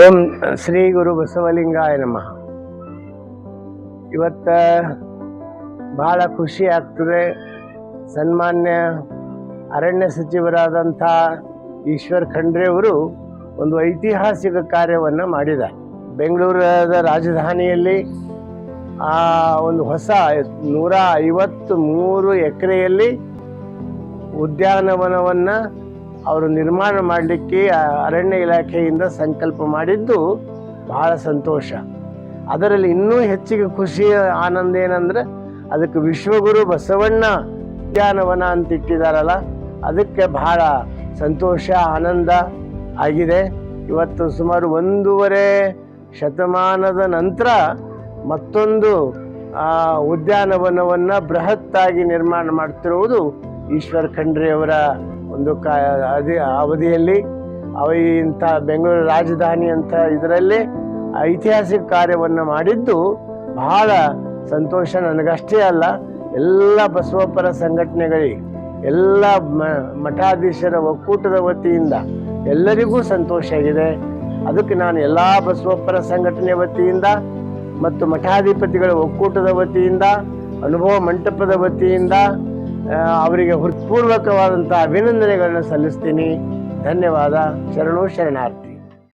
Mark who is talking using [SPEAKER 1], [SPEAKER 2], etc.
[SPEAKER 1] ಓಂ ಶ್ರೀ ಗುರು ಬಸವಲಿಂಗಾಯ ನಮಃ. ಇವತ್ತ ಬಹಳ ಖುಷಿ ಆಗ್ತದೆ. ಸನ್ಮಾನ್ಯ ಅರಣ್ಯ ಸಚಿವರಾದಂಥ ಈಶ್ವರ್ ಖಂಡ್ರೆ ಅವರು ಒಂದು ಐತಿಹಾಸಿಕ ಕಾರ್ಯವನ್ನು ಮಾಡಿದ್ದಾರೆ. ಬೆಂಗಳೂರದ ರಾಜಧಾನಿಯಲ್ಲಿ ಒಂದು ಹೊಸ 153 ಎಕರೆಯಲ್ಲಿ ಉದ್ಯಾನವನವನ್ನು ಅವರು ನಿರ್ಮಾಣ ಮಾಡಲಿಕ್ಕೆ ಅರಣ್ಯ ಇಲಾಖೆಯಿಂದ ಸಂಕಲ್ಪ ಮಾಡಿದ್ದು ಬಹಳ ಸಂತೋಷ. ಅದರಲ್ಲಿ ಇನ್ನೂ ಹೆಚ್ಚಿಗೆ ಖುಷಿ ಆನಂದ ಏನಂದರೆ ಅದಕ್ಕೆ ವಿಶ್ವಗುರು ಬಸವಣ್ಣ ಉದ್ಯಾನವನ ಅಂತ ಇಟ್ಟಿದ್ದಾರಲ್ಲ, ಅದಕ್ಕೆ ಬಹಳ ಸಂತೋಷ ಆನಂದ ಆಗಿದೆ. ಇವತ್ತು ಸುಮಾರು 1.5 ಶತಮಾನದ ನಂತರ ಮತ್ತೊಂದು ಉದ್ಯಾನವನವನ್ನು ಬೃಹತ್ತಾಗಿ ನಿರ್ಮಾಣ ಮಾಡ್ತಿರುವುದು ಈಶ್ವರ್ ಖಂಡ್ರೆ ಅವರ ಒಂದು ಅವಧಿಯಲ್ಲಿ. ಇಂಥ ಬೆಂಗಳೂರು ರಾಜಧಾನಿ ಅಂತ ಇದರಲ್ಲಿ ಐತಿಹಾಸಿಕ ಕಾರ್ಯವನ್ನು ಮಾಡಿದ್ದು ಬಹಳ ಸಂತೋಷ. ನನಗಷ್ಟೇ ಅಲ್ಲ, ಎಲ್ಲ ಬಸವಪರ ಸಂಘಟನೆಗಳಿಗೆ, ಎಲ್ಲ ಮಠಾಧೀಶರ ಒಕ್ಕೂಟದ ವತಿಯಿಂದ ಎಲ್ಲರಿಗೂ ಸಂತೋಷ ಆಗಿದೆ. ಅದಕ್ಕೆ ನಾನು ಎಲ್ಲ ಬಸವಪರ ಸಂಘಟನೆ ವತಿಯಿಂದ ಮತ್ತು ಮಠಾಧಿಪತಿಗಳ ಒಕ್ಕೂಟದ ವತಿಯಿಂದ, ಅನುಭವ ಮಂಟಪದ ವತಿಯಿಂದ ಅವರಿಗೆ ಹೃತ್ಪೂರ್ವಕವಾದಂಥ ಅಭಿನಂದನೆಗಳನ್ನು ಸಲ್ಲಿಸ್ತೀನಿ. ಧನ್ಯವಾದ. ಶರಣು ಶರಣಾರ್ಥಿ.